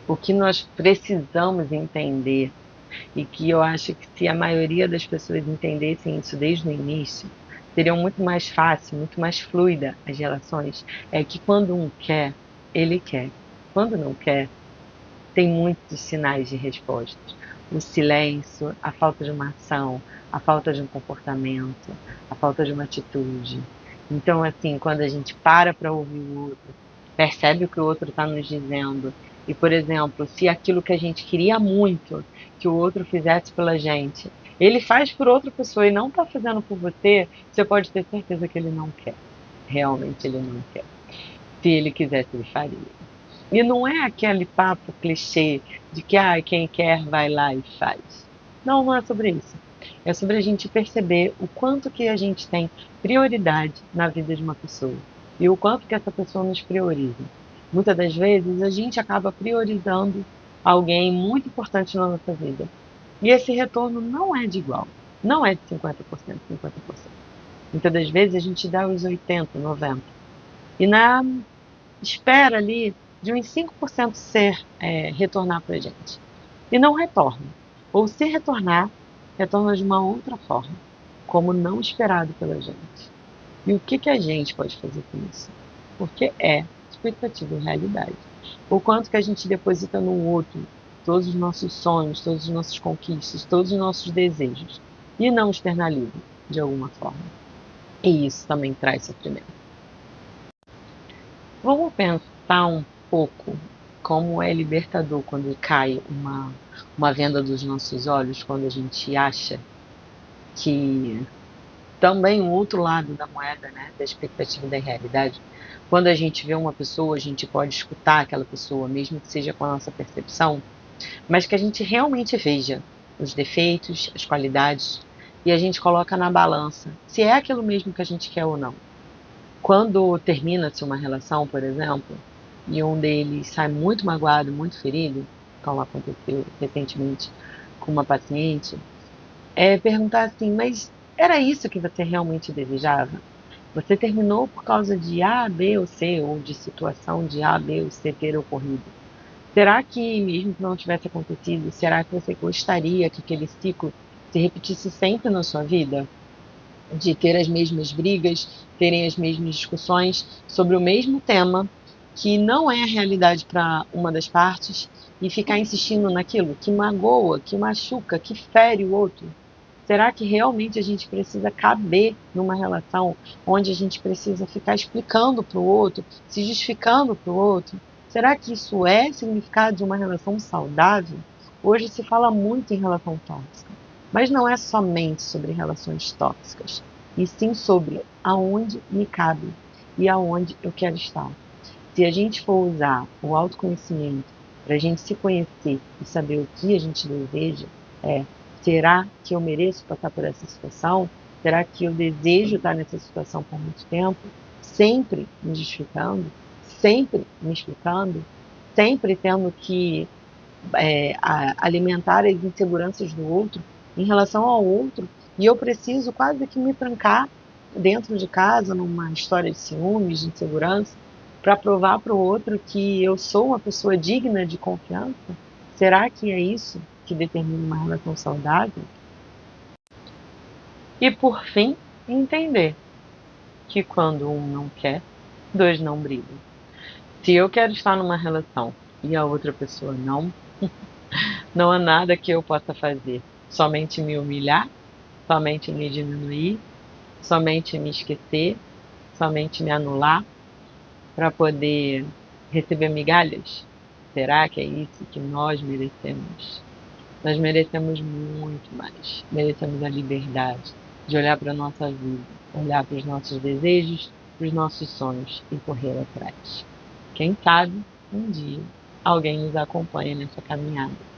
O que nós precisamos entender, e que eu acho que se a maioria das pessoas entendessem isso desde o início, seriam muito mais fácil, muito mais fluida as relações, é que quando um quer, ele quer. Quando não quer, tem muitos sinais de resposta. O silêncio, a falta de uma ação, a falta de um comportamento, a falta de uma atitude. Então, assim, quando a gente para ouvir o outro, percebe o que o outro está nos dizendo, e, por exemplo, se aquilo que a gente queria muito que o outro fizesse pela gente, ele faz por outra pessoa e não está fazendo por você, você pode ter certeza que ele não quer. Realmente ele não quer. Se ele quisesse, ele faria. E não é aquele papo clichê de que quem quer vai lá e faz. Não, não é sobre isso. É sobre a gente perceber o quanto que a gente tem prioridade na vida de uma pessoa e o quanto que essa pessoa nos prioriza. Muitas das vezes a gente acaba priorizando alguém muito importante na nossa vida. E esse retorno não é de igual. Não é de 50%, 50%. Muitas das vezes a gente dá os 80, 90. E na espera ali de uns 5% retornar para a gente. E não retorna. Ou se retornar, retorna de uma outra forma, como não esperado pela gente. E o que, que a gente pode fazer com isso? Porque é expectativa e realidade. O quanto que a gente deposita no outro todos os nossos sonhos, todas as nossas conquistas, todos os nossos desejos, e não externaliza de alguma forma. E isso também traz sofrimento. Vamos pensar um pouco como é libertador quando cai uma venda dos nossos olhos, quando a gente acha que também o outro lado da moeda, né, da expectativa e da realidade, quando a gente vê uma pessoa, a gente pode escutar aquela pessoa, mesmo que seja com a nossa percepção, mas que a gente realmente veja os defeitos, as qualidades, e a gente coloca na balança se é aquilo mesmo que a gente quer ou não. Quando termina-se uma relação, por exemplo, e um deles sai muito magoado, muito ferido, como aconteceu recentemente com uma paciente, é perguntar assim, mas era isso que você realmente desejava? Você terminou por causa de A, B ou C, ou de situação de A, B ou C ter ocorrido. Será que, mesmo que não tivesse acontecido, será que você gostaria que aquele ciclo se repetisse sempre na sua vida? De ter as mesmas brigas, terem as mesmas discussões sobre o mesmo tema, que não é a realidade para uma das partes, e ficar insistindo naquilo que magoa, que machuca, que fere o outro? Será que realmente a gente precisa caber numa relação onde a gente precisa ficar explicando para o outro, se justificando para o outro? Será que isso é significado de uma relação saudável? Hoje se fala muito em relação tóxica, mas não é somente sobre relações tóxicas, e sim sobre aonde me cabe e aonde eu quero estar. Se a gente for usar o autoconhecimento para a gente se conhecer e saber o que a gente deseja, é: será que eu mereço passar por essa situação? Será que eu desejo estar nessa situação por muito tempo? Sempre me justificando, sempre me explicando, sempre tendo que alimentar as inseguranças do outro em relação ao outro, e eu preciso quase que me trancar dentro de casa numa história de ciúmes, de insegurança, para provar para o outro que eu sou uma pessoa digna de confiança? Será que é isso que determina uma relação saudável? E por fim, entender que quando um não quer, dois não brigam. Se eu quero estar numa relação e a outra pessoa não, não há nada que eu possa fazer. Somente me humilhar, somente me diminuir, somente me esquecer, somente me anular para poder receber migalhas? Será que é isso que nós merecemos? Nós merecemos muito mais. Merecemos a liberdade de olhar para a nossa vida, olhar para os nossos desejos, para os nossos sonhos e correr atrás. Quem sabe, um dia, alguém nos acompanha nessa caminhada.